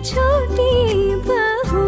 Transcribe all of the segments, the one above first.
छोटी बहू।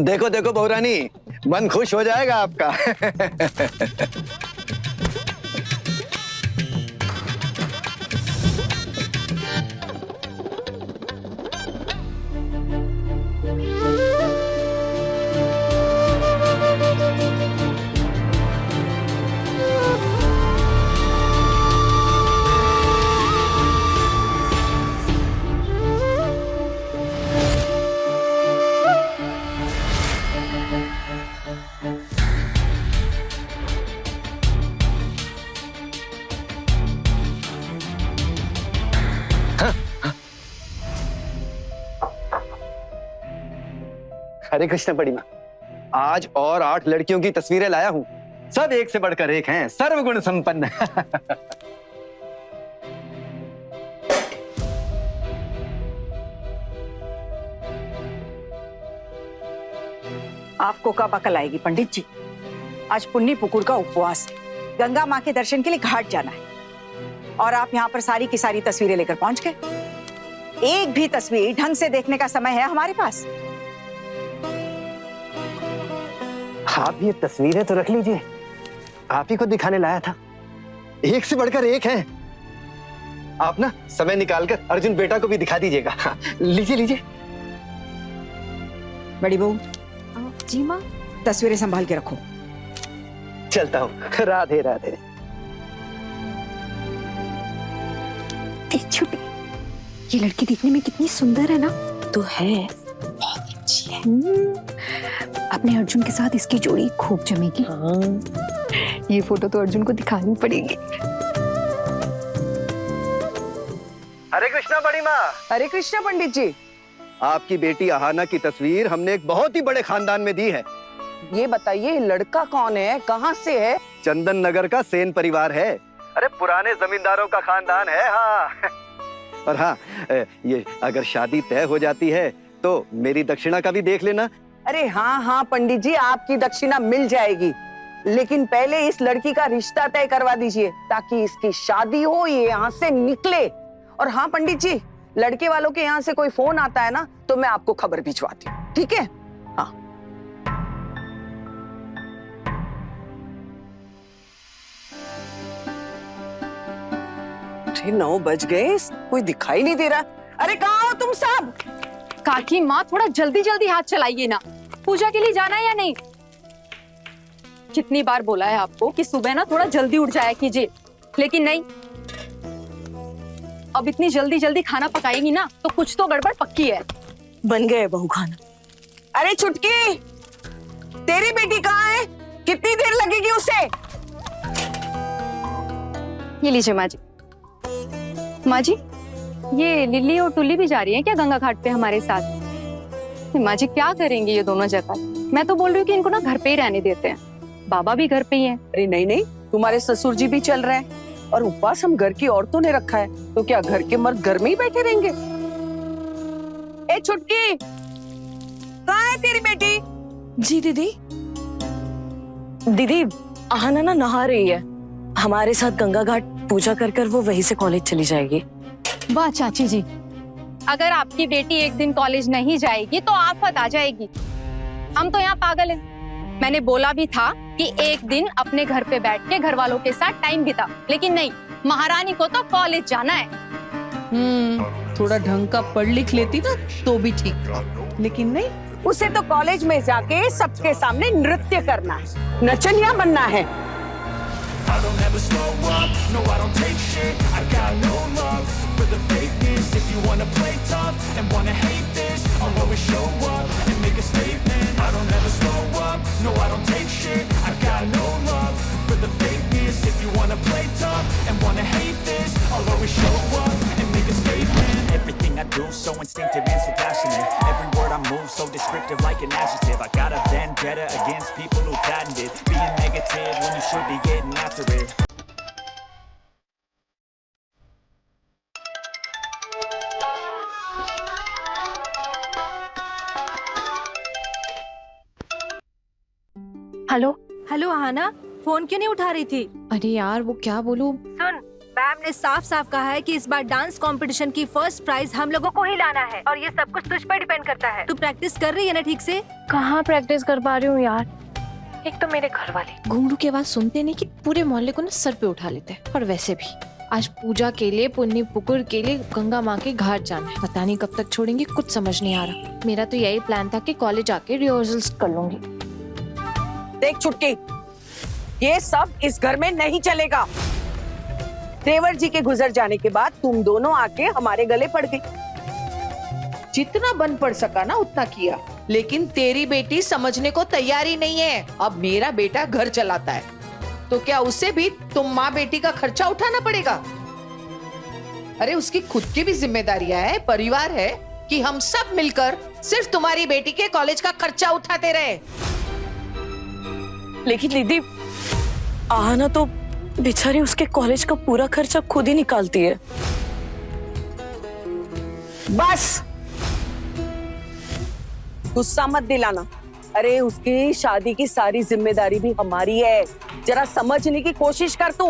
देखो देखो बहुरानी, मन खुश हो जाएगा आपका। हरे कृष्ण बड़ी माँ, आज और 8 लड़कियों की तस्वीरें लाया हूँ। सब एक से बढ़कर एक हैं, सर्वगुण संपन्न। आपको कब अकल आएगी पंडित जी? आज पुन्नी पुकुर का उपवास है, गंगा माँ के दर्शन के लिए घाट जाना है और आप यहाँ पर सारी की सारी तस्वीरें लेकर पहुंच गए। एक भी तस्वीर ढंग से देखने का समय है हमारे पास? आप ये तस्वीरें तो रख लीजिए, आप ही को दिखाने लाया था। एक से बढ़कर एक है। आप ना समय निकालकर अर्जुन बेटा को भी दिखा दीजिएगा। लीजिए लीजिए। बड़ी बहू जी माँ। तस्वीरें संभाल के रखो। चलता हूँ। राधे राधे। छोटी, ये लड़की दिखने में कितनी सुंदर है ना? तो है, बहुत अच्छी है। अपने अर्जुन के साथ इसकी जोड़ी खूब जमेगी। हाँ। ये फोटो तो अर्जुन को दिखानी पड़ेगी। हरे कृष्णा बड़ी माँ। हरे कृष्णा पंडित जी। आपकी बेटी आहाना की तस्वीर हमने एक बहुत ही बड़े खानदान में दी है। ये बताइए लड़का कौन है, कहाँ से है? चंदन नगर का सेन परिवार है। अरे पुराने जमींदारों का खानदान है। हाँ। और हाँ, ये अगर शादी तय हो जाती है तो मेरी दक्षिणा का भी देख लेना। अरे हाँ हाँ पंडित जी, आपकी दक्षिणा मिल जाएगी, लेकिन पहले इस लड़की का रिश्ता तय करवा दीजिए ताकि इसकी शादी हो, ये यहाँ से निकले। और हाँ पंडित जी, लड़के वालों के यहाँ से कोई फोन आता है ना तो मैं आपको खबर भिजवाती हूँ, ठीक है? हाँ। 9 बज गए, कोई दिखाई नहीं दे रहा। अरे कहाँ हो तुम सब? काकी माँ, थोड़ा जल्दी जल्दी हाथ चलाइए ना। पूजा के लिए जाना है या नहीं? कितनी बार बोला है आपको कि सुबह ना थोड़ा जल्दी उठ जाया कीजिए, लेकिन नहीं। अब इतनी जल्दी जल्दी खाना पकाएंगी ना तो कुछ तो गड़बड़ पक्की है। बन गए बहू खाना। अरे छुटकी, तेरी बेटी कहाँ है? कितनी देर लगेगी उसे? ये लीजिए माँ जी। माँ जी, ये लिली और टुल्ली भी जा रही हैं क्या गंगा घाट पे हमारे साथ? माँ जी क्या करेंगे ये दोनों जगह? मैं तो बोल रही हूँ कि इनको ना घर पे ही रहने देते हैं, बाबा भी घर पे ही हैं। अरे नहीं नहीं, तुम्हारे ससुर जी भी चल रहे हैं और उपवास हम घर की औरतों ने रखा है, तो क्या घर के मर्द घर में ही बैठे रहेंगे? ए छुटकी, कहाँ है तेरी बेटी? जी दीदी। दीदी आहाना ना नहा रही है, हमारे साथ गंगा घाट पूजा कर कर वो वहीं से कॉलेज चली जाएगी। वाह चाची जी, अगर आपकी बेटी एक दिन कॉलेज नहीं जाएगी तो आफत आ जाएगी। हम तो यहाँ पागल हैं। मैंने बोला भी था कि एक दिन अपने घर पे बैठ के घर वालों के साथ टाइम बिता, लेकिन नहीं, महारानी को तो कॉलेज जाना है। थोड़ा ढंग का पढ़ लिख लेती ना तो भी ठीक था, लेकिन नहीं, उसे तो कॉलेज में जाके सबके सामने नृत्य करना है, नचनिया बनना है। I don't ever slow up, no I don't take shit, I got no love up and wanna hate this, I'll always show up and make a statement. Everything I do so instinctive and so passionate. Every word I move so descriptive like an adjective. I got a vendetta against people who patented being negative when you should be getting after it. Hello hello Aahana, phone क्यों नहीं उठा रही थी? अरे यार वो क्या बोलूं। सुन, मैम ने साफ साफ कहा है कि इस बार डांस कंपटीशन की फर्स्ट प्राइज हम लोगों को ही लाना है और ये सब कुछ तुझ पर डिपेंड करता है। तू प्रैक्टिस कर रही है ना ठीक से? कहाँ प्रैक्टिस कर पा रही हूँ यार। एक तो मेरे घर वाले घुंघरू की आवाज सुनते नहीं कि पूरे मोहल्ले को ना सर पे उठा लेते हैं। और वैसे भी आज पूजा के लिए पुन्नी पुकुर के लिए गंगा माँ के घाट जाना है। पता नहीं कब तक छोड़ेंगे, कुछ समझ नहीं आ रहा। मेरा तो यही प्लान था कि कॉलेज आके रिहर्सल्स कर लूंगी। देख छुटकी, ये सब इस घर में नहीं चलेगा। देवर जी के गुजर जाने के बाद तुम दोनों आके हमारे गले पड़ गई। जितना बन पड़ सका ना उतना किया, लेकिन तेरी बेटी समझने को तैयार ही नहीं है। अब मेरा बेटा घर चलाता है तो क्या उसे भी तुम माँ बेटी का खर्चा उठाना पड़ेगा? अरे उसकी खुद की भी जिम्मेदारियां है, परिवार है कि हम सब मिलकर सिर्फ तुम्हारी बेटी के कॉलेज का खर्चा उठाते रहे। लेकिन दीदी, आहाना तो बेचारी उसके कॉलेज का पूरा खर्चा खुद ही निकालती है। बस गुस्सा मत दिलाना। अरे उसकी शादी की सारी जिम्मेदारी भी हमारी है, जरा समझने की कोशिश कर तू।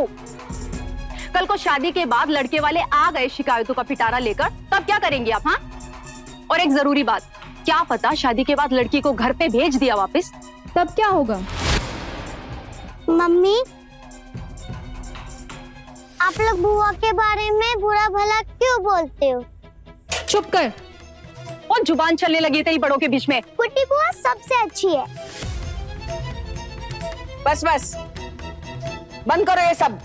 कल को शादी के बाद लड़के वाले आ गए शिकायतों का पिटारा लेकर, तब क्या करेंगे आप? हाँ, और एक जरूरी बात, क्या पता शादी के बाद लड़की को घर पे भेज दिया वापस, तब क्या होगा? मम्मी, आप लोग बुआ के बारे में बुरा भला क्यों बोलते हो? चुप कर, और जुबान चलने लगी तेरी बड़ों के बीच में। कुटी बुआ सबसे अच्छी है। बस बस, बंद करो ये सब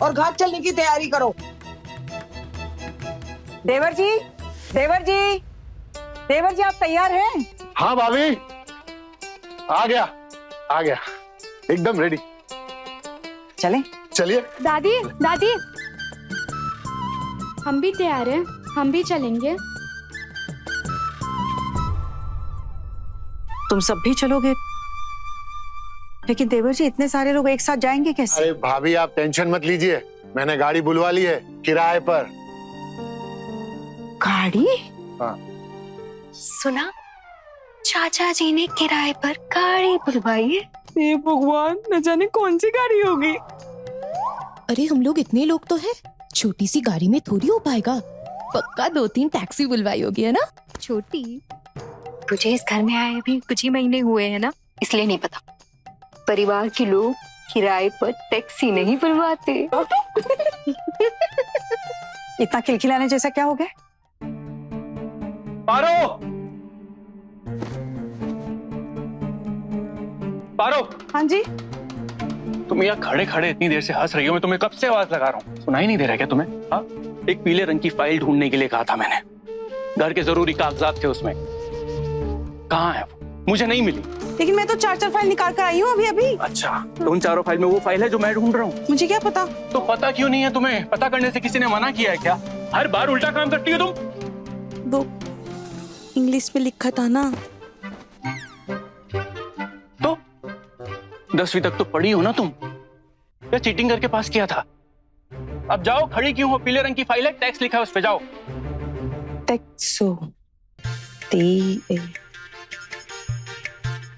और घाट चलने की तैयारी करो। देवर जी, देवर जी, देवर जी, आप तैयार हैं? हाँ भाभी, आ गया एकदम रेडी। चलें? चलिए। दादी, दादी, हम भी तैयार हैं, हम भी चलेंगे। तुम सब भी चलोगे? लेकिन देवर जी, इतने सारे लोग एक साथ जाएंगे कैसे? अरे भाभी आप टेंशन मत लीजिए, मैंने गाड़ी बुलवा ली है किराए पर। गाड़ी? हाँ। सुना, चाचा जी ने किराए पर गाड़ी बुलवाई है। ये भगवान, न जाने कौन सी गाड़ी होगी। अरे हम लोग इतने लोग तो हैं, छोटी सी गाड़ी में थोड़ी हो पाएगा। पक्का 2-3 टैक्सी बुलवाई होगी, है ना? छोटी, तुझे इस घर में आए भी कुछ ही महीने हुए हैं ना, इसलिए नहीं पता। परिवार के लोग किराए पर टैक्सी नहीं बुलवाते। इतना खिलखिलाने जैसा क्या हो गया? पारो, हाँ जी। तुम यहाँ खड़े खड़े इतनी देर से हंस रही हो, मैं तुम्हें कब से आवाज लगा रहा हूँ, सुनाई नहीं दे रहा क्या तुम्हें? हाँ, एक पीले रंग की फाइल ढूंढने के लिए कहा था मैंने, घर के जरूरी कागजात थे उसमें, कहाँ है वो? मुझे नहीं मिली। लेकिन मैं तो 4 फाइल निकाल कर आई हूँ अभी। अच्छा, तो उन 4 फाइल में वो फाइल है जो मैं ढूंढ रहा हूँ? मुझे क्या पता? तो पता क्यों नहीं है तुम्हें? पता करने से किसी ने मना किया है क्या? हर बार उल्टा काम करती हो तुम। वो इंग्लिश में लिखा था ना। तो 10वीं तक तो पढ़ी हो ना तुम, या चीटिंग करके पास किया था? अब जाओ, खड़ी क्यों हो? पीले रंग की फाइल है, टैक्स लिखा है उस पे, जाओ। टेक्सो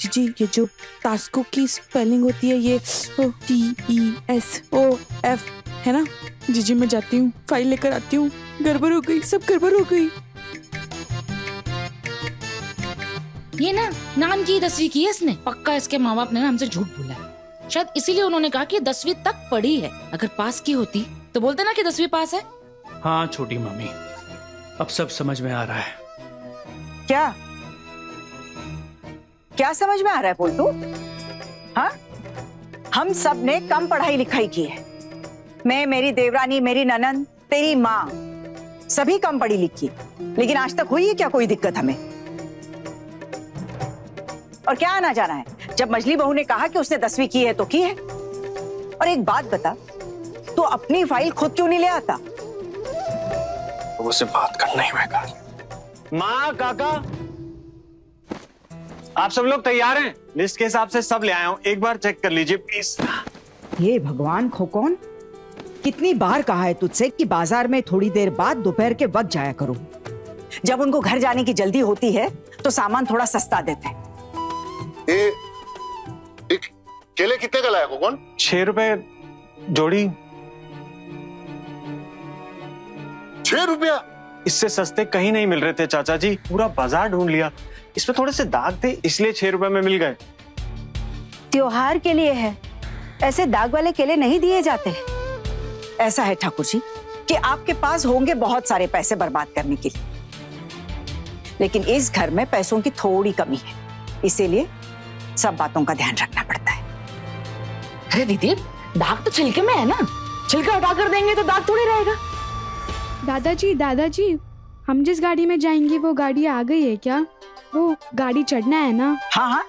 जी, ये जो टास्को की स्पेलिंग होती है ये TESOF है ना? जी मैं जाती हूँ, फाइल लेकर आती हूँ। गड़बड़ हो गई, सब गड़बड़ हो गई। ये ना नाम की 10वीं की है इसने। पक्का इसके माँ बाप ने ना हमसे झूठ बोला है, शायद इसीलिए उन्होंने कहा कि 10वीं तक पढ़ी है। अगर पास की होती तो बोलते ना कि 10वीं पास है। हाँ छोटी मम्मी, अब सब समझ में आ रहा है। क्या समझ में आ रहा है बोल तू? हाँ, हम सब ने कम पढ़ाई लिखाई की है। मैं, मेरी देवरानी, मेरी ननद, तेरी माँ, सभी कम पढ़ी लिखी, लेकिन आज तक हुई है क्या कोई दिक्कत हमें? और क्या आना जाना है? जब मजली बहू ने कहा कि उसने 10वीं की है तो की है। और एक बात बता, तो अपनी फाइल खुद क्यों नहीं ले आता? तो उससे बात करना ही बेकार। माँ, काका, आप सब लोग तैयार हैं? लिस्ट के हिसाब से सब ले आया हूँ, एक बार चेक कर लीजिए प्लीज। ये भगवान खोकौन, कितनी बार कहा है तुझसे कि बाजार में थोड़ी देर बाद दोपहर के वक्त जाया करो। जब उनको घर जाने की जल्दी होती है तो सामान थोड़ा सस्ता देते हैं। ये केले कितने का लाया कौन? 6 रुपए जोड़ी। 6 रुपया? इससे सस्ते कहीं नहीं मिल रहे थे चाचा जी, पूरा बाजार ढूंढ लिया। इसमें थोड़े से दाग थे इसलिए 6 रुपए में मिल गए। त्योहार के लिए है, ऐसे दाग वाले केले नहीं दिए जाते। ऐसा है ठाकुर जी कि आपके पास होंगे बहुत सारे पैसे बर्बाद करने के लिए, लेकिन इस घर में पैसों की थोड़ी कमी है, इसीलिए सब बातों का ध्यान रखना पड़ता है। अरे दीदी, दाग तो छिलके में है ना, छिलका हटा कर देंगे तो दाग थोड़ी रहेगा। दादाजी, हम जिस गाड़ी में जाएंगे वो गाड़ी आ गई है क्या? वो गाड़ी चढ़ना है ना? हाँ हाँ,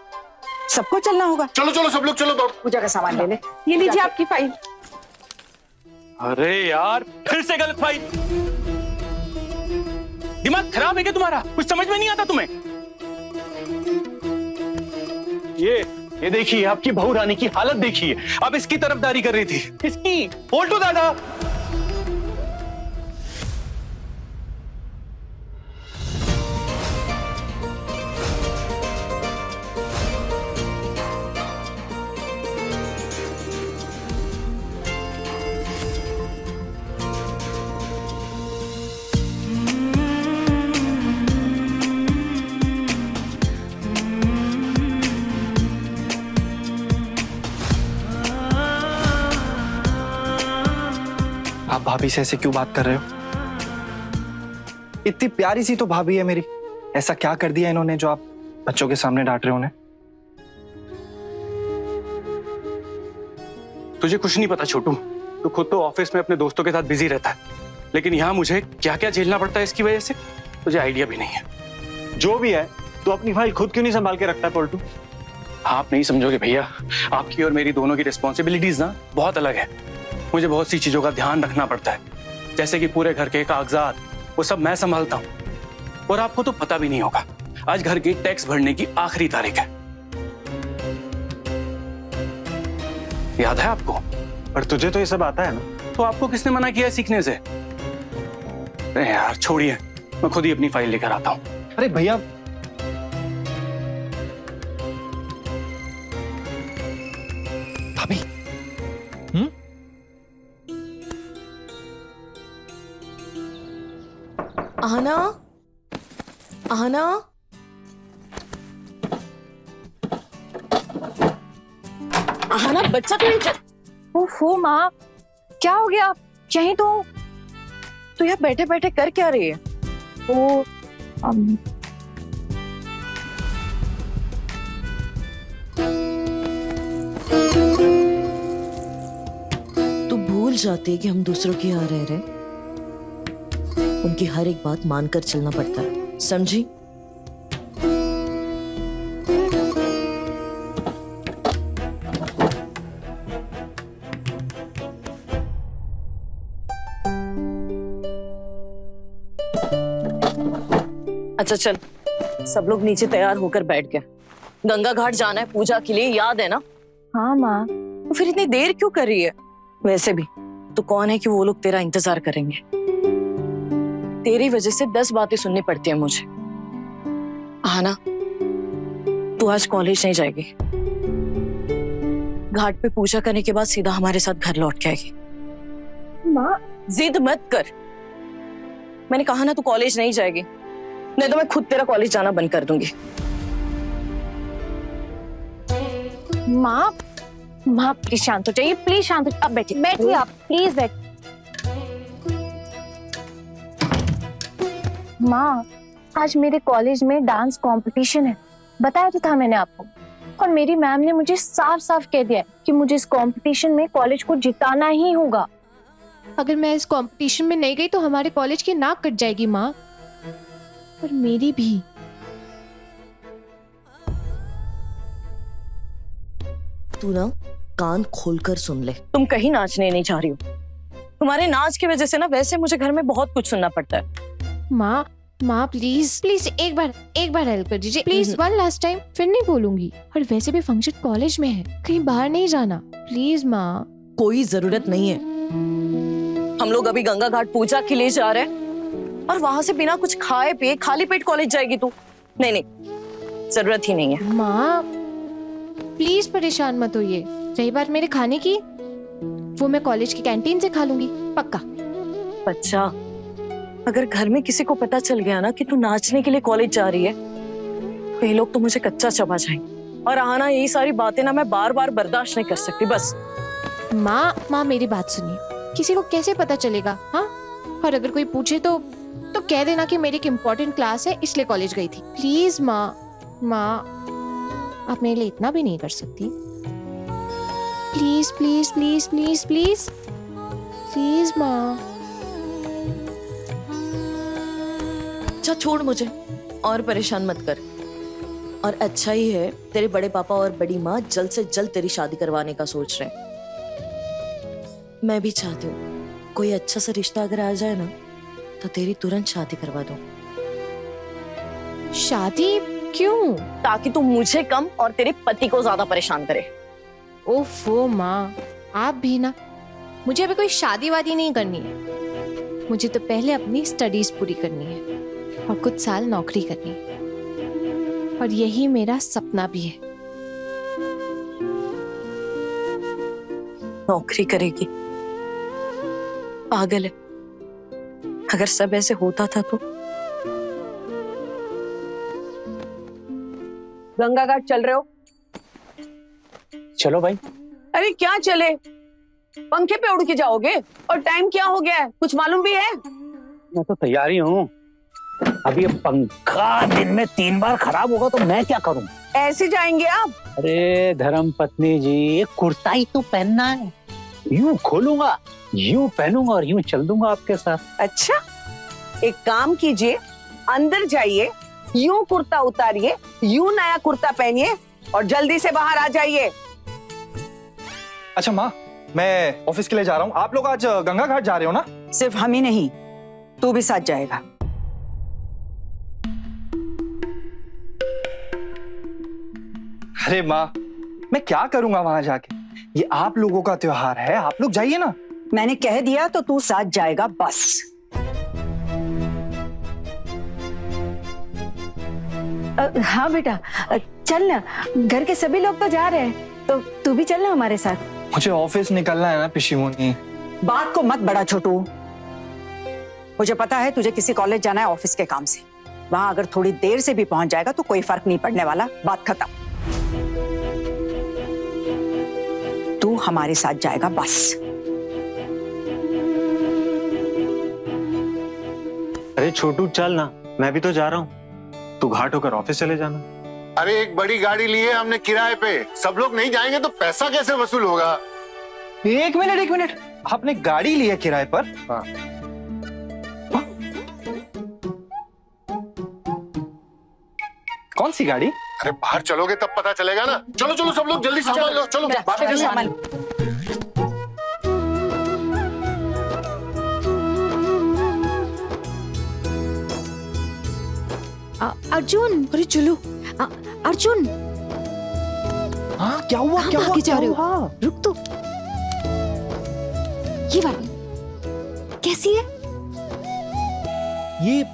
सबको चलना होगा। चलो चलो सब लोग चलो, दौड़। पूजा का सामान ले ले। ये लीजिए आपकी फाइल। अरे यार, फिर से गलत फाइल। दिमाग खराब है क्या तुम्हारा? कुछ समझ में नहीं आता तुम्हें? ये देखिए, आपकी बहू रानी की हालत देखिए। अब इसकी तरफदारी कर रही थी, इसकी। बोलटू दादा, आप भाभी से ऐसे क्यों बात कर रहे हो? इतनी प्यारी सी तो भाभी है मेरी, ऐसा क्या कर दिया इन्होंने जो आप बच्चों के सामने डांट रहे हो उन्हें? तुझे कुछ नहीं पता छोटू। तू खुद तो ऑफिस में अपने दोस्तों के साथ बिजी रहता है, लेकिन यहाँ मुझे क्या क्या झेलना पड़ता है इसकी वजह से तुझे आइडिया भी नहीं है। जो भी है, तो अपनी फाइल खुद क्यों नहीं संभाल के रखता है पलटू? आप नहीं समझोगे भैया, आपकी और मेरी दोनों की रिस्पॉन्सिबिलिटीज ना बहुत अलग है। मुझे बहुत सी चीजों का ध्यान रखना पड़ता है, जैसे कि पूरे घर के कागजात, वो सब मैं संभालता हूँ। और आपको तो पता भी नहीं होगा, आज घर की टैक्स भरने की आखिरी तारीख है। याद है आपको? पर तुझे तो ये सब आता है ना। तो आपको किसने मना किया सीखने से? अरे यार छोड़िए, मैं खुद ही अपनी फाइल लेकर आता हूँ। अरे भैया, भाभी, आहना, आहना, आहना, बच्चा तो नहीं। ओहो माँ, क्या हो गया? यहीं तो यहाँ बैठे बैठे कर क्या रही है? वो तू भूल जाती कि हम दूसरों के यहाँ रह रहे, उनकी हर एक बात मानकर चलना पड़ता है, समझी? अच्छा चल, सब लोग नीचे तैयार होकर बैठ गए। गंगा घाट जाना है पूजा के लिए, याद है ना? हाँ माँ। तो फिर इतनी देर क्यों कर रही है? वैसे भी तो कौन है कि वो लोग तेरा इंतजार करेंगे? तेरी वजह से 10 बातें सुननी पड़ती है मुझे। आना, तू आज कॉलेज नहीं जाएगी। घाट पे पूजा करने के बाद सीधा हमारे साथ घर लौट के आएगी। माँ, जिद मत कर। मैंने कहा ना तू कॉलेज नहीं जाएगी, नहीं तो मैं खुद तेरा कॉलेज जाना बंद कर दूंगी। माँ, माँ प्लीज शांत हो जाइए, प्लीज शांत हो। अब बैठिए, बैठिए आप, प्लीज बैठ। माँ, आज मेरे कॉलेज में डांस कंपटीशन है, बताया तो था मैंने आपको। और मेरी मैम ने मुझे साफ साफ कह दिया कि मुझे इस कंपटीशन में कॉलेज को जिताना ही होगा। अगर मैं इस कंपटीशन में नहीं गई तो हमारे कॉलेज की नाक कट जाएगी माँ, और मेरी भी। तू ना कान खोलकर सुन ले, तुम कहीं नाचने नहीं जा रही हो, तुम्हारे नाच की वजह से ना वैसे मुझे घर में बहुत कुछ सुनना पड़ता है। माँ माँ प्लीज प्लीज एक बार हेल्प कर दीजिए प्लीज, वन लास्ट टाइम, फिर नहीं बोलूंगी। और वैसे भी फंक्शन कॉलेज में है, कहीं बाहर नहीं जाना प्लीज माँ। कोई जरूरत नहीं है, हम लोग अभी गंगा घाट पूजा के लिए जा रहे हैं और वहां से बिना कुछ खाए पिए खाली पेट कॉलेज जाएगी तू? नहीं नहीं, जरूरत ही नहीं है। माँ प्लीज परेशान मत होइए। रही बात मेरे खाने की, वो मैं कॉलेज की कैंटीन से खा लूंगी पक्का। बच्चा, अगर घर में किसी को पता चल गया ना कि तू नाचने के लिए कॉलेज जा रही है तो ये लोग तो मुझे कच्चा चबा जाएंगे। और आना यही सारी बातें ना मैं बार बार बर्दाश्त नहीं कर सकती बस। माँ मेरी बात सुनिए, किसी को कैसे पता चलेगा? हाँ, और अगर कोई पूछे तो कह देना कि मेरी एक इम्पोर्टेंट क्लास है इसलिए कॉलेज गई थी। प्लीज माँ आप मेरे लिए इतना भी नहीं कर सकती? Please please please please please please माँ। अच्छा छोड़ मुझे और परेशान मत कर। और अच्छा ही है तेरे बड़े पापा और बड़ी माँ जल्द से जल्द तेरी शादी करवाने का सोच रहे हैं। मैं भी चाहती हूँ कोई अच्छा सा रिश्ता अगर आ जाए ना तो तेरी तुरंत शादी करवा दूं। शादी क्यों? ताकि तू मुझे कम और तेरे पति को ज्यादा परेशान करे। ओफो माँ, आप भी ना। मुझे अभी कोई शादी वादी नहीं करनी है, मुझे तो पहले अपनी स्टडीज पूरी करनी है और कुछ साल नौकरी करनी है, और यही मेरा सपना भी है। नौकरी करेगी? पागल है। अगर सब ऐसे होता था तो। गंगा घाट चल रहे हो? चलो भाई। अरे क्या चले, पंखे पे उड़ के जाओगे? और टाइम क्या हो गया है कुछ मालूम भी है? मैं तो तैयार ही हूँ। अभी ये पंखा दिन में 3 बार खराब होगा तो मैं क्या करूँ? ऐसे जाएंगे आप? अरे धर्म पत्नी जी, ये कुर्ता ही तो पहनना है। यूं खोलूंगा, यूं पहनूंगा और यूं चल दूंगा आपके साथ। अच्छा, एक काम कीजिए, अंदर जाइए, यूं कुर्ता उतारिए, यूं नया कुर्ता पहनिए और जल्दी से बाहर आ जाइए। अच्छा माँ, मैं ऑफिस के लिए जा रहा हूँ। आप लोग आज गंगा घाट जा रहे हो ना? सिर्फ हम ही नहीं, तू भी साथ जाएगा। अरे माँ, मैं क्या करूंगा वहां जाके? ये आप लोगों का त्योहार है, आप लोग जाइए ना। मैंने कह दिया तो तू साथ जाएगा बस। हाँ बेटा, चल ना, घर के सभी लोग तो जा रहे हैं तो तू भी चलना हमारे साथ। मुझे ऑफिस निकलना है ना पिशी मुनी। बात को मत बड़ा छोटू, मुझे पता है तुझे किसी कॉलेज जाना है ऑफिस के काम से। वहां अगर थोड़ी देर से भी पहुंच जाएगा तो कोई फर्क नहीं पड़ने वाला, बात खत्म। तू हमारे साथ जाएगा बस। अरे छोटू चल ना, मैं भी तो जा रहा हूँ। तू घाट होकर ऑफिस चले जाना। अरे एक बड़ी गाड़ी ली है हमने किराए पे, सब लोग नहीं जाएंगे तो पैसा कैसे वसूल होगा? एक मिनट, आपने गाड़ी ली है किराए पर? हाँ। कौन सी गाड़ी? अरे बाहर चलोगे तब पता चलेगा ना। चलो चलो सब लोग जल्दी सामान लो, चलो सामान। अर्जुन, अरे चलो। अर्जुन, हाँ क्या हुआ? क्या हुआ? भागे जा रहे हो? हाँ। रुक तो। ये वाली कैसी है? ये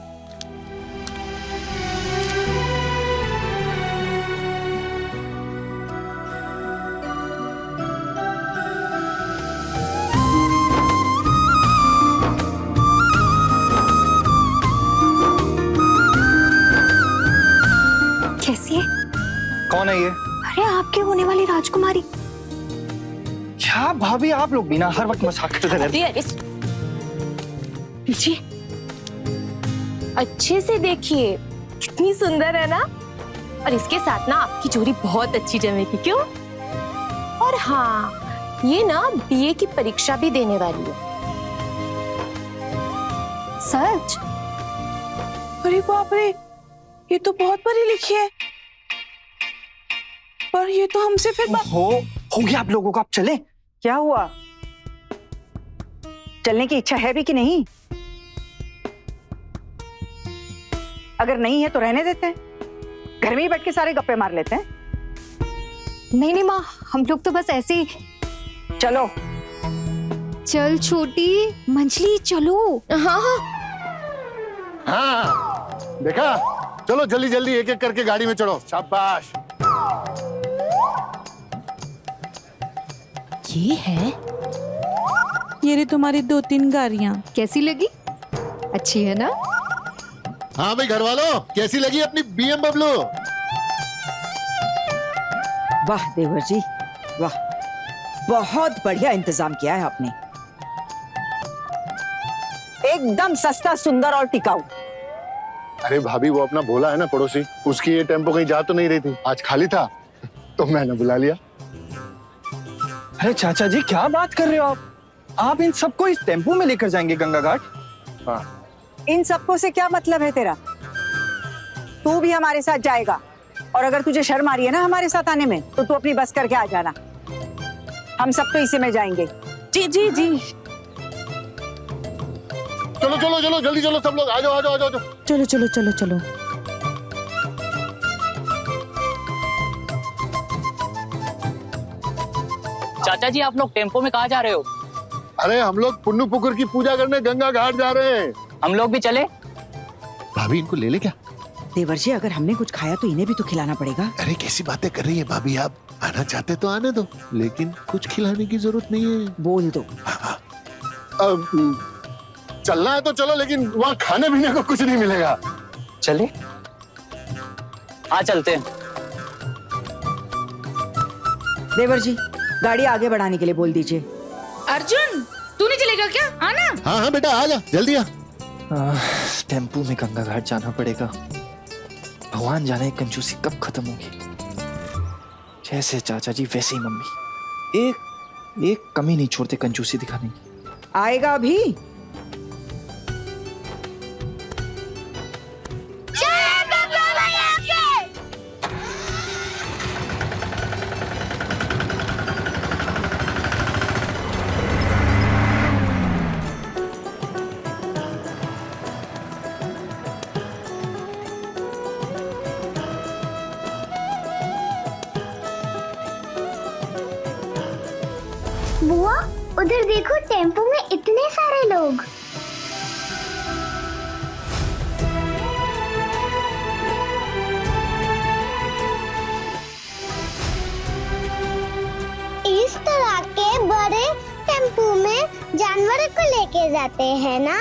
कैसी है? कौन है ये? अरे आपके होने वाली राजकुमारी। क्या भाभी, आप लोग बिना हर वक्त मजाक करते रहते हैं। पीछे अच्छे से देखिए, कितनी सुंदर है ना। और इसके साथ ना आपकी जोड़ी बहुत अच्छी जमेगी, क्यों? और हाँ, ये ना बीए की परीक्षा भी देने वाली है। सच? अरे बाप रे, ये तो बहुत पढ़ी लिखी है। पर ये तो हमसे फिर हो गया आप लोगों का, आप चले। क्या हुआ? चलने की इच्छा है भी कि नहीं? अगर नहीं है तो रहने देते हैं, घर में ही बैठ के सारे गप्पे मार लेते हैं। नहीं नहीं माँ, हम लोग तो बस ऐसे ही। चलो चल छोटी मंजली चलो। हाँ हाँ हाँ देखा, चलो जल्दी जल्दी एक एक करके गाड़ी में चढ़ो। शाबाश। ये है, ये रही तुम्हारी 2-3 गाड़ियाँ। कैसी लगी? अच्छी है ना? हाँ भाई घर वालों, कैसी लगी अपनी BMW? वाह देवर जी वाह, बहुत बढ़िया इंतजाम किया है आपने। एकदम सस्ता, सुंदर और टिकाऊ। अरे भाभी, वो अपना भोला है ना पड़ोसी, उसकी ये टेम्पो कहीं जा तो नहीं रही थी, आज खाली था तो मैंने बुला लिया। अरे चाचा जी क्या बात कर रहे हो आप इन सबको इस टेम्पो में लेकर जाएंगे गंगा घाट? हाँ। इन सबको से क्या मतलब है तेरा? तू भी हमारे साथ जाएगा, और अगर तुझे शर्म आ रही है ना हमारे साथ आने में, तो तू अपनी बस करके आ जाना। हम सब तो इसी में जाएंगे। जी जी जी। चलो चलो चलो जल्दी चलो सब लोग, आ जाओ आ जाओ आ जाओ। चलो चलो चलो चलो। चाचा जी आप लोग टेम्पो में कहाँ जा रहे हो? अरे हम लोग पुन्नू पुकुर की पूजा करने गंगा घाट जा रहे हैं। हम लोग भी चले? भाभी इनको ले ले क्या? देवर जी, अगर हमने कुछ खाया तो इन्हें भी तो खिलाना पड़ेगा। अरे कैसी बातें कर रही है भाभी आप, आना चाहते तो आने दो, लेकिन कुछ खिलाने की जरूरत नहीं है। बोल दो। चलना है तो चलो, लेकिन वहाँ खाने पीने को कुछ नहीं मिलेगा। चले? हाँ चलते हैं। देवर जी, गाड़ी आगे बढ़ाने के लिए बोल दीजिए। अर्जुन तू नहीं चलेगा क्या? आना। हाँ हाँ बेटा आ जा, जल्दी आ। टेम्पो में गंगा घाट जाना पड़ेगा। भगवान जाने कंजूसी कब खत्म होगी। जैसे चाचा जी वैसे ही मम्मी, एक कमी नहीं छोड़ते कंजूसी दिखाने की। आएगा अभी। बुआ, उधर देखो, टेम्पो में इतने सारे लोग। इस तरह के बड़े टेम्पो में जानवर को लेके जाते हैं ना?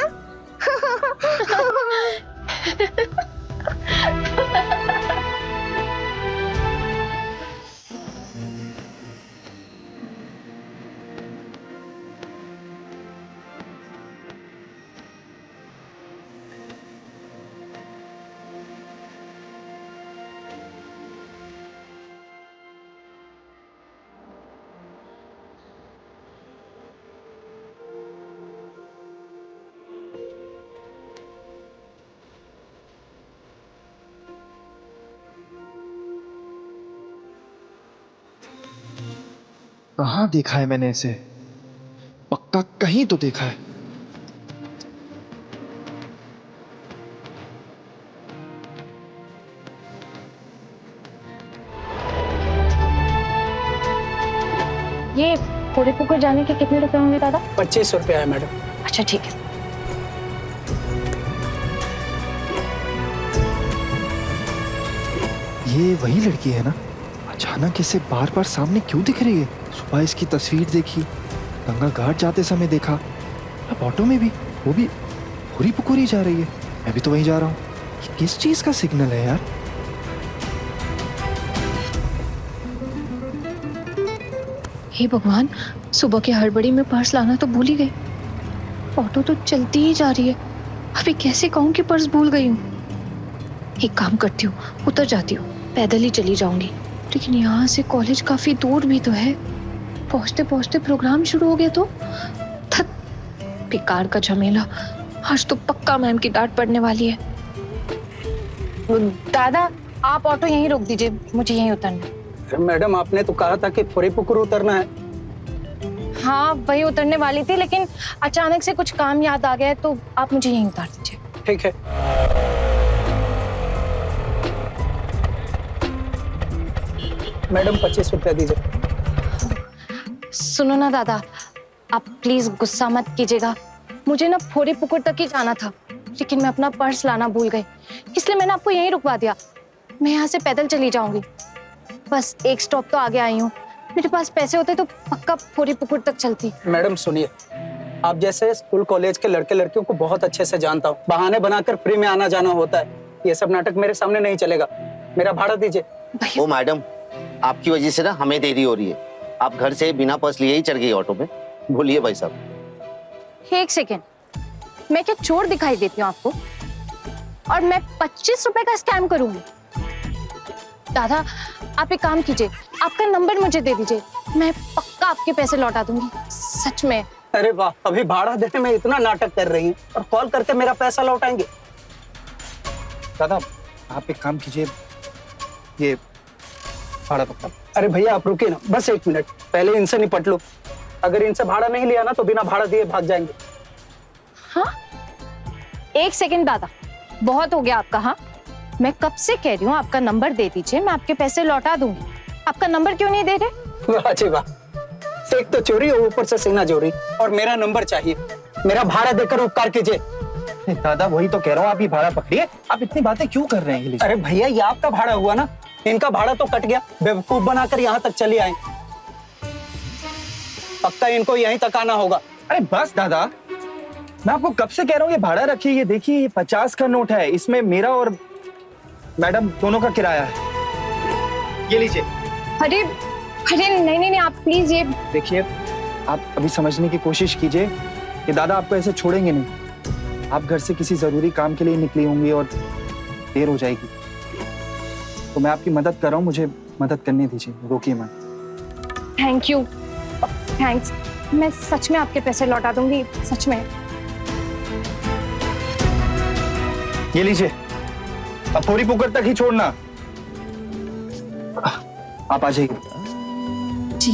कहाँ देखा है मैंने इसे? पक्का कहीं तो देखा है। ये पूरे पुकुर जाने के कितने रुपए होंगे दादा? 25 रुपए है मैडम। अच्छा ठीक है। ये वही लड़की है ना? अचानक इसे बार बार सामने क्यों दिख रही है? सुबह इसकी तस्वीर देखी, गंगा घाट जाते समय देखा, अब ऑटो में भी, वो भी पूरी पुकुरी जा रही है। मैं भी तो वहीं जा रहा हूँ। ये किस चीज का सिग्नल है यार? हे भगवान, सुबह की हड़बड़ी में पर्स लाना तो भूल ही गई। ऑटो तो चलती ही जा रही है, अभी कैसे कहूँ कि पर्स भूल गई हूँ। एक काम करती हूँ, उतर जाती हूँ, पैदल ही चली जाऊंगी। लेकिन यहाँ से कॉलेज काफी दूर भी तो है। पहुँचते पहुँचते प्रोग्राम शुरू हो गया तो थक, बेकार का झमेला। आज तो पक्का मैम की डांट पड़ने वाली है। दादा आप ऑटो यहीं रोक दीजिए, मुझे यहीं उतरना है। मैडम आपने तो कहा था कि फरीपुकुर उतरना है। हाँ वही उतरने वाली थी, लेकिन अचानक से कुछ काम याद आ गया है, तो आप मुझे यहीं उतार दीजिए। ठीक है। मैडम 25 रुपया दीजिए। सुनो ना दादा, आप प्लीज गुस्सा मत कीजिएगा। मुझे ना फोरी पुकुर तक ही जाना था, लेकिन मैं अपना पर्स लाना भूल गई, इसलिए मैंने आपको यहीं रुकवा दिया। मैं यहाँ से पैदल चली जाऊंगी, बस एक स्टॉप तो आगे आई हूँ। मेरे पास पैसे होते तो पक्का फोरी पुकुर तक चलती। मैडम सुनिए, आप जैसे स्कूल कॉलेज के लड़के लड़कियों को बहुत अच्छे से जानता हूँ। बहाने बनाकर फ्री में आना जाना होता है, ये सब नाटक मेरे सामने नहीं चलेगा। मेरा भाड़ा दीजिए। ओ मैडम, आपकी वजह से ना हमें देरी हो रही है। आप घर से बिना पर्स लिए ही चढ़ गई ऑटो में। बोलिए भाई साहब। एक सेकेंड, मैं क्या चोर दिखाई देती हूँ आपको? और मैं 25 रुपए का स्कैम करूंगी? दादा आप एक काम कीजिए, आपका नंबर मुझे दे दीजिए, मैं पक्का आपके पैसे लौटा दूंगी, सच में। अरे वाह, अभी भाड़ा देने में इतना नाटक कर रही हैं और कॉल करके मेरा पैसा लौटाएंगे। दादा आप एक काम कीजिए, ये भाड़ा पकड़ा। अरे भैया आप रुकिए ना, बस 1 मिनट, पहले इनसे निपट लो। अगर इनसे भाड़ा नहीं लिया ना तो बिना भाड़ा दिए भाग जाएंगे। हाँ 1 सेकेंड दादा, बहुत हो गया आपका। हाँ मैं कब से कह रही हूँ आपका नंबर दे दीजिए, मैं आपके पैसे लौटा दूंगी। आपका नंबर क्यों नहीं दे रहे? वाह जी वाह, एक तो चोरी और ऊपर से सीना चोरी, और मेरा नंबर चाहिए। मेरा भाड़ा देकर उपकार कीजिए। दादा वही तो कह रहा हूँ, आप ही भाड़ा पकड़िए। आप इतनी बातें क्यों कर रहे हैं? अरे भैया ये आपका भाड़ा हुआ ना, इनका भाड़ा तो कट गया। बेवकूफ बनाकर यहाँ तक चली आए, पक्का इनको यहीं तक आना होगा। अरे बस दादा, मैं आपको कब से कह रहा हूँ ये भाड़ा रखिए। ये देखिए, ये 50 का नोट है, इसमें मेरा और मैडम दोनों का किराया है। ये लीजिए। अरे अरे नहीं, आप प्लीज ये देखिए, आप अभी समझने की कोशिश कीजिए कि दादा आपको ऐसे छोड़ेंगे नहीं। आप घर से किसी जरूरी काम के लिए निकली होंगी और देर हो जाएगी, तो मैं आपकी मदद कर रहा हूँ, मुझे मदद करने दीजिए, रोकिए मत। Thank you, thanks. मैं सच में आपके पैसे लौटा दूंगी, सच में। ये लीजिए, अब फोरी पुकुर तक ही छोड़ना। आप आ जाइए। जी।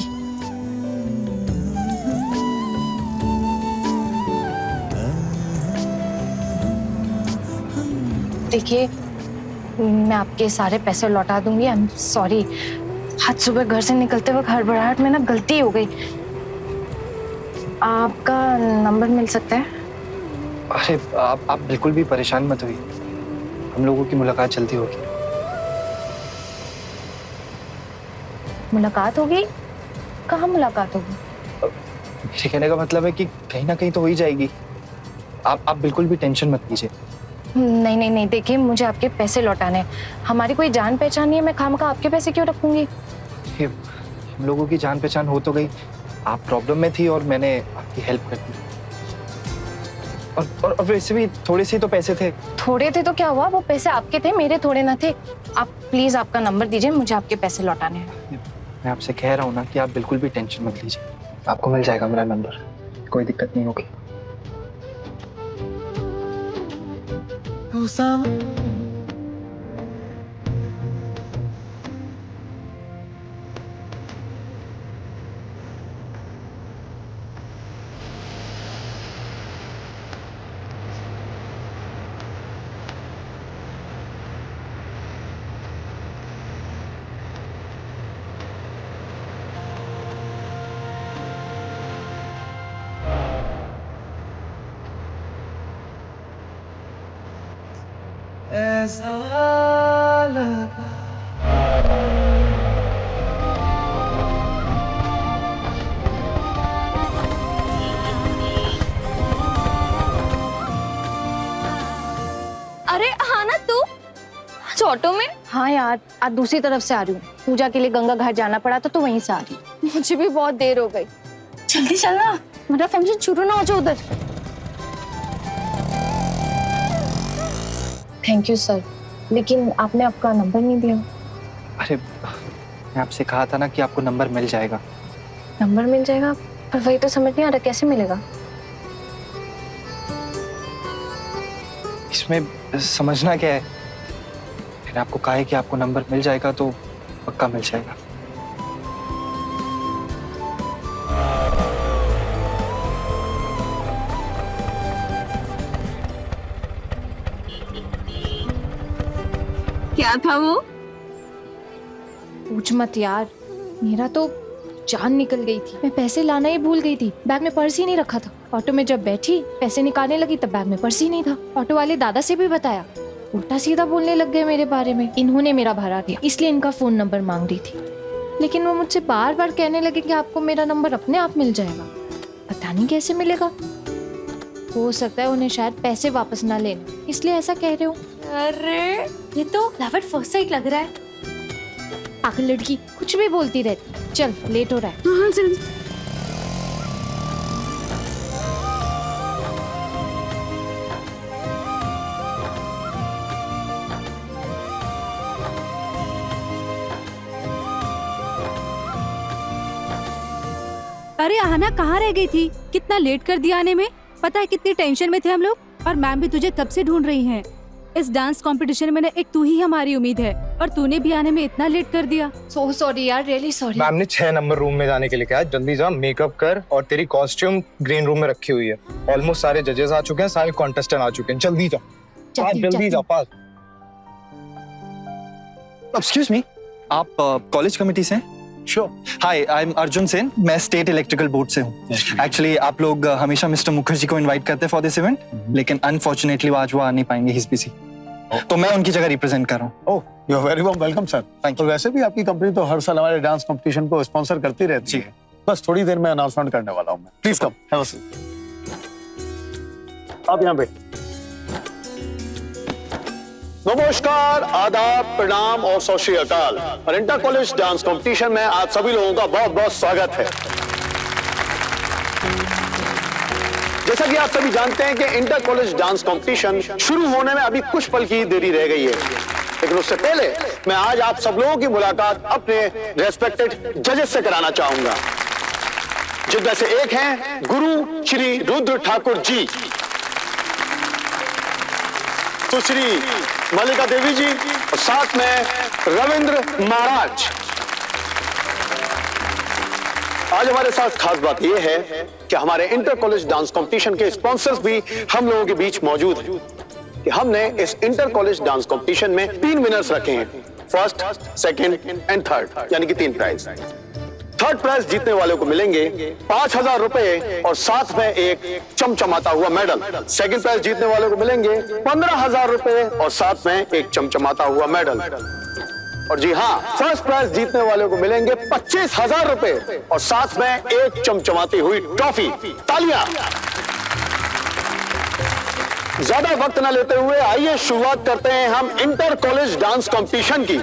देखिए मैं आपके सारे पैसे लौटा दूंगी। आई एम सॉरी, आज सुबह घर से निकलते वक्त हड़बड़ाहट में ना गलती हो गई। आपका नंबर मिल सकता है? अरे आप बिल्कुल भी परेशान मत होइए, हम लोगों की मुलाकात जल्दी होगी। मुलाकात होगी? कहाँ मुलाकात होगी? मेरे कहने का मतलब है कि कहीं ना कहीं तो हो ही जाएगी। आप बिल्कुल भी टेंशन मत लीजिए। नहीं, देखिए मुझे आपके पैसे लौटाने हैं। हमारी कोई जान पहचान नहीं है, मैं खामखा आपके पैसे क्यों रखूंगी? हम लोगों की जान पहचान हो तो गई। आप प्रॉब्लम में थी और मैंने आपकी हेल्प कर दी। और वैसे भी थोड़े से तो पैसे थे। थोड़े थे तो क्या हुआ, वो पैसे आपके थे, मेरे थोड़े ना थे। आप प्लीज आपका नंबर दीजिए, मुझे आपके पैसे लौटाने हैं। मैं आपसे कह रहा हूँ ना कि आप बिल्कुल भी टेंशन मत लीजिए, आपको मिल जाएगा मेरा नंबर, कोई दिक्कत नहीं होगी। ऐसा लगा अरे हाँ ना तू ऑटो में? हाँ यार, आज दूसरी तरफ से आ रही हूँ। पूजा के लिए गंगा घाट जाना पड़ा तो वहीं से आ रही हूँ। मुझे भी बहुत देर हो गई। जल्दी चलना, मेरा फंक्शन शुरू ना हो जाए उधर। थैंक यू सर, लेकिन आपने आपका नंबर नहीं दिया। अरे मैं आपसे कहा था ना कि आपको नंबर मिल जाएगा। नंबर मिल जाएगा, पर वही तो समझ नहीं आ रहा कैसे मिलेगा। इसमें समझना क्या है, मैंने आपको कहा है कि आपको नंबर मिल जाएगा तो पक्का मिल जाएगा। क्या था वो? पूछ मत यार, मेरा तो जान निकल गई थी। मैं पैसे लाना ही भूल गई थी, बैग में पर्स ही नहीं रखा था। ऑटो में जब बैठी पैसे निकालने लगी तब बैग में पर्स ही नहीं था। ऑटो वाले दादा से भी बताया, उल्टा सीधा बोलने लग गए मेरे बारे में। इन्होंने मेरा भरा दिया, इसलिए इनका फोन नंबर मांग रही थी। लेकिन वो मुझसे बार बार कहने लगे कि आपको मेरा नंबर अपने आप मिल जाएगा। पता नहीं कैसे मिलेगा, हो सकता है उन्हें शायद पैसे वापस ना लेने, इसलिए ऐसा कह रहे हो। अरे ये तो लव एट फर्स्ट साइट लग रहा है। पागल लड़की कुछ भी बोलती रहती। चल लेट हो रहा है। हाँ चल। अरे आहना कहाँ रह गई थी? कितना लेट कर दिया आने में। पता है कितनी टेंशन में थे हम लोग, और मैम भी तुझे कब से ढूंढ रही हैं। इस डांस कंपटीशन में एक तू ही हमारी उम्मीद है, और तूने भी आने में इतना लेट कर दिया। सो सॉरी यार, रियली सॉरी। मैम ने 6 नंबर रूम में जाने के लिए कहा, जल्दी जा मेकअप कर, और तेरी कॉस्ट्यूम ग्रीन रूम में रखी हुई है। ऑलमोस्ट सारे जजेस आ चुके हैं, सारे कॉन्टेस्टेंट आ चुके हैं, जल्दी जा जल्दी जा पास। एक्सक्यूज मी, आप कॉलेज कमेटी से हैं? Sure. Hi, I am Arjun Sen, मैं स्टेट इलेक्ट्रिकल बोर्ड से हूँ। एक्चुअली आप लोग हमेशा मिस्टर मुखर्जी को इनवाइट करते हैं फॉर दिस इवेंट, लेकिन अनफॉर्चुनेटली आज वो आ नहीं पाएंगे, ही इज बिजी। तो मैं उनकी जगह रिप्रेजेंट कर रहा हूँ। Oh, you are very welcome sir. Thank you. वैसे भी आपकी कंपनी तो हर साल हमारे डांस कंपटीशन को स्पॉन्सर करती रहती है। बस थोड़ी देर में अनाउंसमेंट करने वाला हूँ मैं। Please come, have a seat. आप यहाँ बैठ। नमस्कार, आदाब, प्रणाम और सत श्री अकाल। और इंटर कॉलेज डांस कंपटीशन में आप सभी लोगों का बहुत बहुत स्वागत है। जैसा कि आप सभी जानते हैं कि इंटर कॉलेज डांस कंपटीशन शुरू होने में अभी कुछ पल की देरी रह गई है, लेकिन उससे पहले मैं आज आप सब लोगों की मुलाकात अपने रेस्पेक्टेड जजेस से कराना चाहूंगा, जिनमें से एक हैं गुरु श्री रुद्र ठाकुर जी, सुश्री मल्लिका देवी जी, और साथ में रविंद्र महाराज। आज हमारे साथ खास बात यह है कि हमारे इंटर कॉलेज डांस कंपटीशन के स्पॉन्सर्स भी हम लोगों के बीच मौजूद हैं। कि हमने इस इंटर कॉलेज डांस कंपटीशन में 3 विनर्स रखे हैं, फर्स्ट, सेकंड एंड थर्ड, यानी कि 3 प्राइज। थर्ड प्राइज जीतने वाले को मिलेंगे 5,000 रुपए और साथ में एक चमचमाता हुआ मेडल। सेकंड प्राइज जीतने वाले को मिलेंगे 15,000 रुपए और साथ में एक चमचमाता हुआ मेडल। और जी हाँ, फर्स्ट प्राइज जीतने वाले को मिलेंगे 25,000 रुपए और साथ में एक चमचमाती हुई ट्रॉफी। तालियां। ज्यादा वक्त न लेते हुए आइए शुरुआत करते हैं हम इंटर कॉलेज डांस कंपटीशन की।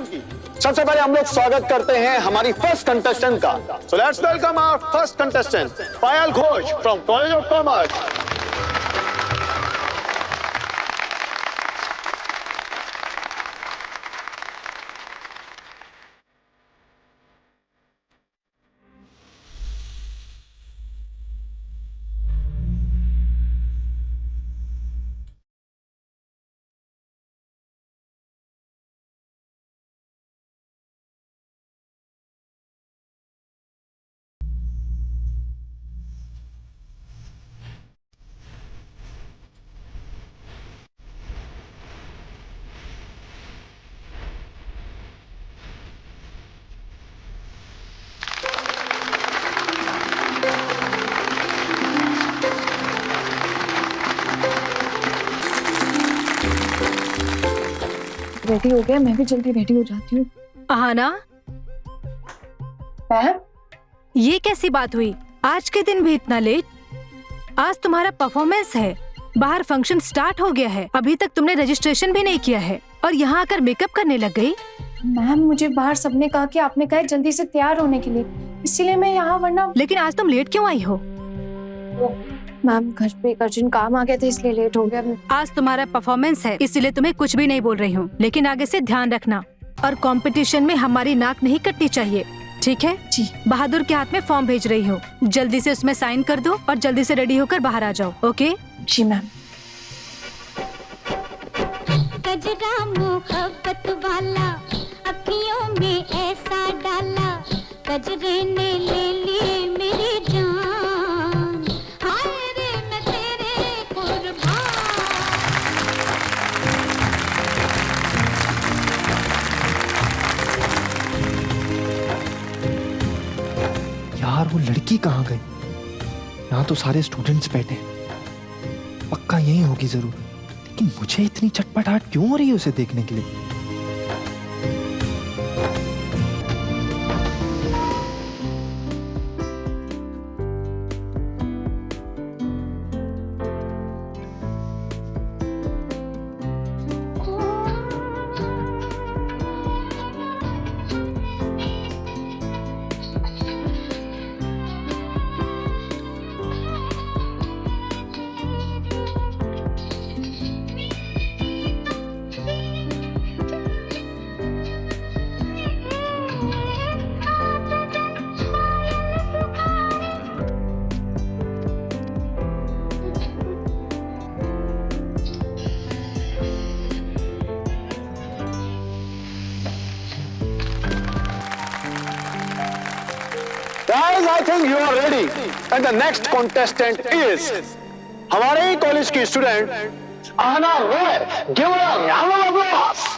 सबसे पहले हम लोग स्वागत करते हैं हमारी फर्स्ट कंटेस्टेंट का। So let's welcome our first contestant Payal Ghosh from college of commerce. Ready हो गया, मैं भी जल्दी रेडी हो जाती हूँ। आहना, मैम, ये कैसी बात हुई? आज के दिन भी इतना लेट? आज तुम्हारा परफॉर्मेंस है, बाहर फंक्शन स्टार्ट हो गया है, अभी तक तुमने रजिस्ट्रेशन भी नहीं किया है और यहाँ आकर मेकअप करने लग गई। मैम, मुझे बाहर सबने कहा कि आपने कहा जल्दी से तैयार होने के लिए, इसीलिए मैं यहाँ, वरना। लेकिन आज तुम लेट क्यों आई हो? मैम, घर पे एक अर्जेंट काम आ गया था, इसलिए लेट हो गया। आज तुम्हारा परफॉर्मेंस है, इसीलिए तुम्हें कुछ भी नहीं बोल रही हूँ, लेकिन आगे से ध्यान रखना और कंपटीशन में हमारी नाक नहीं कटनी चाहिए, ठीक है? जी। बहादुर के हाथ में फॉर्म भेज रही हूँ, जल्दी से उसमें साइन कर दो और जल्दी से रेडी होकर बाहर आ जाओ, ओके? जी मैम। गजरा मोहब्बत वाला अखियों में ऐसा डाला, गजरे ने ले ली मेरी जान, हाय रे मैं तेरे कुर्बान। लड़की कहाँ गई? यहाँ तो सारे स्टूडेंट्स बैठे हैं, पक्का यही होगी जरूर। लेकिन मुझे इतनी चटपटाहट क्यों हो रही है उसे देखने के लिए? Guys, I think you are ready. And the next contestant is हमारे ही कॉलेज की student Aahna Roy. Give her a round of applause.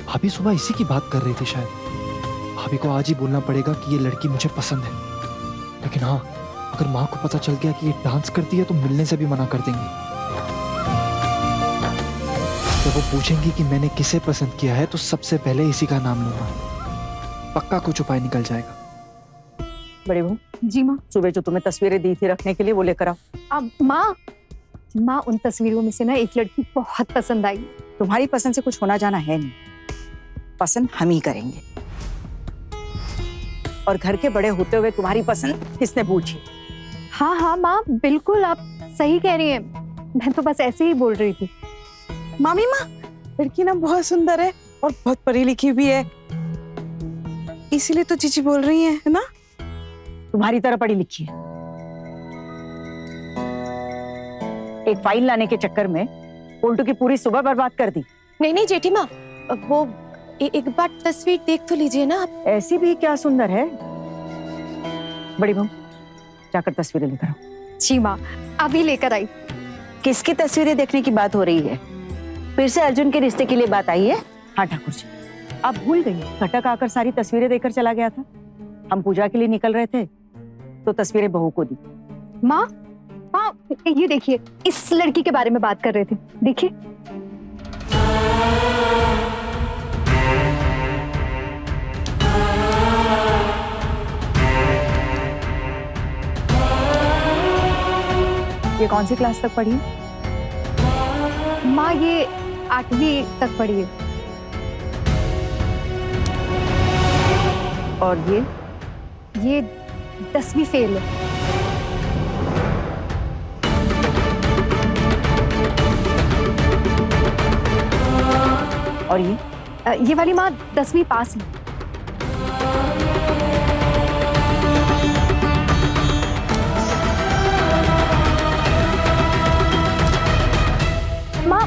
भाभी सुबह इसी की बात कर रही थी शायद। भाभी को आज ही बोलना पड़ेगा कि ये लड़की मुझे पसंद है। लेकिन हाँ, अगर माँ को पता चल गया कि ये डांस करती है तो मिलने से भी मना कर देंगी। जब वो पूछेंगी कि मैंने किसे पसंद किया है तो सबसे पहले इसी का नाम लूंगा। पक्का कुछ उपाय निकल जाएगा। बड़ी बहू जी माँ। सुबह जो तुम्हें तस्वीरें दी थी रखने के लिए वो लेकर आओ। अब माँ उन तस्वीरों में से ना एक लड़की बहुत पसंद आई। तुम्हारी पसंद से कुछ होना जाना है नहीं, पसंद हम ही करेंगे। और घर के बड़े होते हुए तुम्हारी पसंद किसने पूछी? हाँ माँ, बिल्कुल आप सही कह रही हैं। मैं तो बस ऐसे ही बोल रही थी। मामी माँ, लड़की ना बहुत सुंदर है और बहुत पढ़ी लिखी भी है, इसीलिए तो चीची बोल रही है ना? तुम्हारी तरह पढ़ी लिखी है। एक फाइल लाने के चक्कर में उल्टू की पूरी सुबह बर्बाद कर दी। नहीं जेठी माँ, वो एक बार तस्वीर देख तो लीजिए ना आप। ऐसी भी क्या सुंदर है। बड़ी बहू जाकर तस्वीरें लेकर आओ। जी माँ, अभी लेकर आई। किसकी तस्वीरें देखने की बात हो रही है? फिर से अर्जुन के रिश्ते के लिए बात आई है? हाँ ठाकुर जी, आप भूल गई, घटक आकर सारी तस्वीरें देकर चला गया था। हम पूजा के लिए निकल रहे थे तो तस्वीरें बहू को दी। माँ ये देखिए, इस लड़की के बारे में बात कर रहे थे, देखिए। ये कौन सी क्लास तक पढ़ी? माँ ये 8वीं तक पढ़ी है। और ये 10वीं फेल है। और ये वाली माँ 10वीं पास है।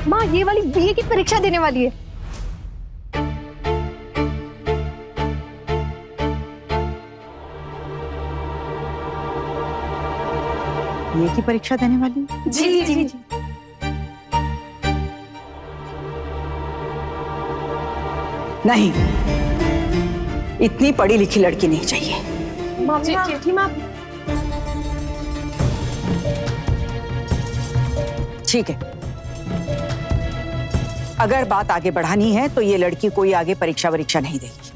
माँ ये वाली बीए की परीक्षा देने वाली है। ये की परीक्षा देने वाली? जी जी जी। नहीं, इतनी पढ़ी लिखी लड़की नहीं चाहिए। ठीक है, अगर बात आगे बढ़ानी है तो ये लड़की कोई आगे परीक्षा वरीक्षा नहीं देगी।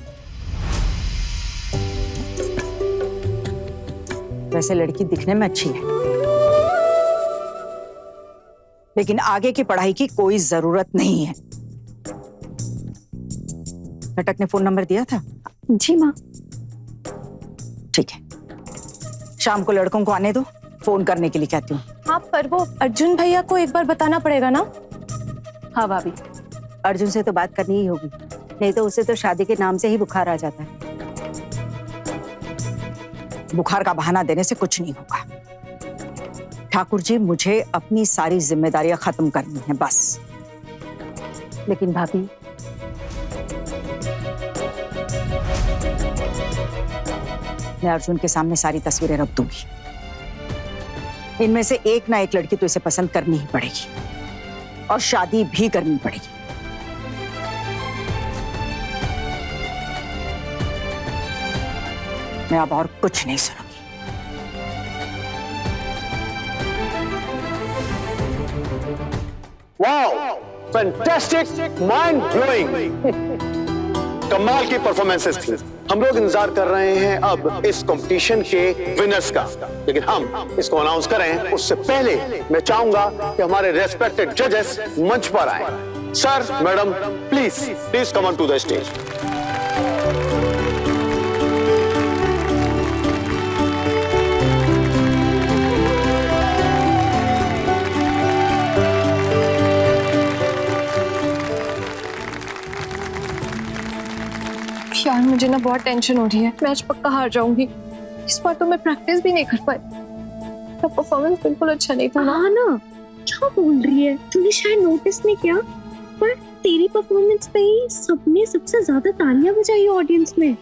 वैसे लड़की दिखने में अच्छी है, लेकिन आगे की पढ़ाई की कोई जरूरत नहीं है। घटक ने फोन नंबर दिया था? जी माँ। ठीक है, शाम को लड़कों को आने दो, फोन करने के लिए कहती हूँ। हाँ, पर वो अर्जुन भैया को एक बार बताना पड़ेगा ना। हाँ भाभी, अर्जुन से तो बात करनी ही होगी, नहीं तो उसे तो शादी के नाम से ही बुखार आ जाता है। बुखार का बहाना देने से कुछ नहीं होगा। ठाकुर जी, मुझे अपनी सारी जिम्मेदारियां खत्म करनी है बस। लेकिन भाभी, मैं अर्जुन के सामने सारी तस्वीरें रख दूंगी। इनमें से एक ना एक लड़की तो इसे पसंद करनी ही पड़ेगी और शादी भी करनी पड़ेगी। मैं अब और कुछ नहीं सुनूंगी। वाओ, फैंटास्टिक, माइंड ब्लोइंग, कमाल की परफॉर्मेंसेस थी। हम लोग इंतजार कर रहे हैं अब इस कंपटीशन के विनर्स का, लेकिन हम इसको अनाउंस करें उससे पहले मैं चाहूंगा कि हमारे रेस्पेक्टेड जजेस मंच पर आए। Sir, madam, please come on to the stage. यार मुझे ना बहुत टेंशन हो रही है, मैच पक्का हार जाऊंगी। इस बार तो मैं प्रैक्टिस भी नहीं कर पाई, मेरा परफॉर्मेंस बिल्कुल अच्छा नहीं था। हाँ ना, क्या बोल रही है? तूने शायद नोटिस नहीं किया, पर तेरी परफॉर्मेंस पे ही सबने सबसे ज्यादा तालियां बजाई ऑडियंस में।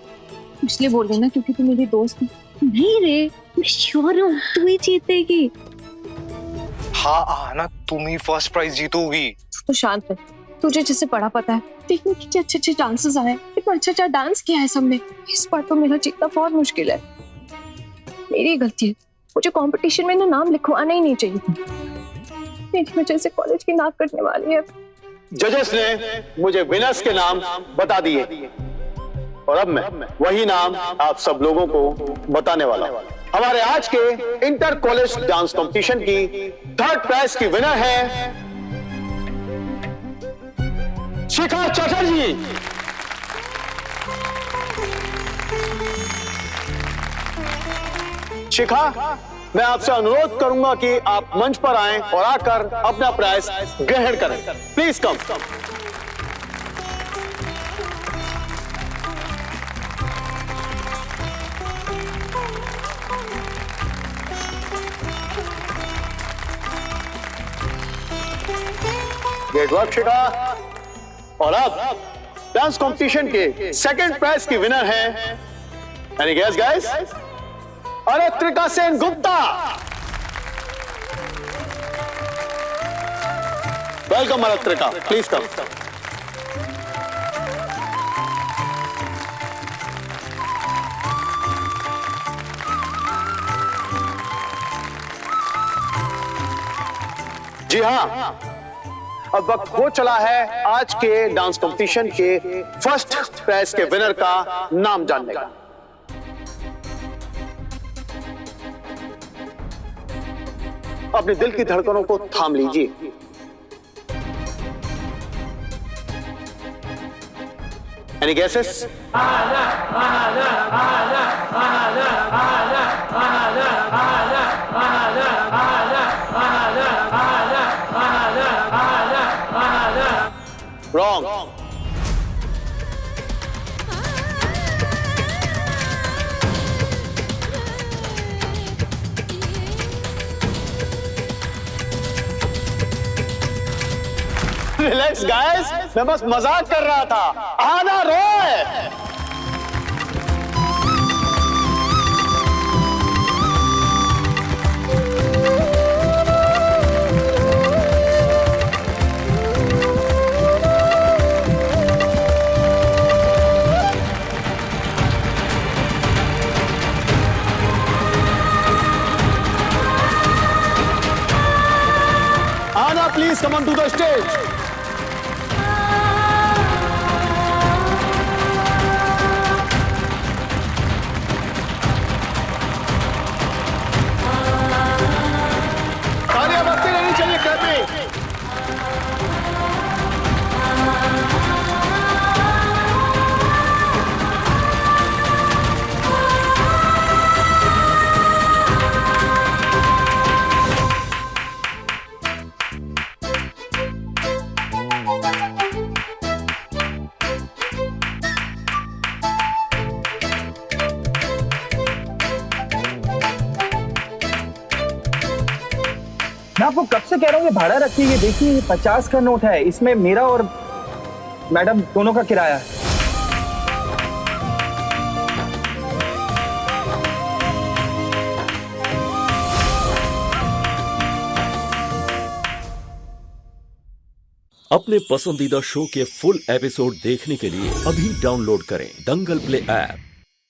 इसलिए बोल रही ना क्योंकि तू मेरी दोस्त है। नहीं रे, मैं श्योर हूँ तू ही जीतेगी। हाँ आना, तुम ही फर्स्ट प्राइज जीतोगी। तो शांत रह, तुझे जिससे बड़ा पता है। देखने कितने अच्छे अच्छे डांसेस आए, कितना अच्छा अच्छा डांस किया है सबने। इस बार तो मेरा जीतना बहुत मुश्किल है। मेरी गलती है, मुझे कंपटीशन में ना नाम लिखवाना ही नहीं चाहिए था। मेरी वजह से कॉलेज की नाक कटने वाली है। जजेस ने मुझे विनर्स के नाम बता दिए और अब मैं वही नाम आप सब लोगों को बताने वाला हूं। हमारे आज के इंटर कॉलेज डांस कंपटीशन की थर्ड प्राइज की विनर है शिखा चटर्जी। शिखा, मैं आपसे अनुरोध करूंगा कि आप मंच पर आएं और आकर अपना प्राइज ग्रहण करें। Please come. Great work Shikha. और अब डांस कंपटीशन के सेकंड प्राइज की विनर है, any guess guys? Aratrika Sen Gupta. Welcome Aratrika, please come. जी हाँ, अब वक्त हो चला है आज के डांस कंपटीशन के फर्स्ट प्राइज के विनर का नाम जानने का। अपने दिल की धड़कनों को थाम लीजिए। Any guesses? Wrong. Relax guys, मैं बस मजाक कर रहा था। आना Roy. Please come on to the stage. तालियां बजती रहनी चाहिए घर में। मैं आपको कब से कह रहा हूँ ये भाड़ा रखिए। ये देखिए, ये 50 का नोट है, इसमें मेरा और मैडम दोनों का किराया है। अपने पसंदीदा शो के फुल एपिसोड देखने के लिए अभी डाउनलोड करें दंगल प्ले ऐप।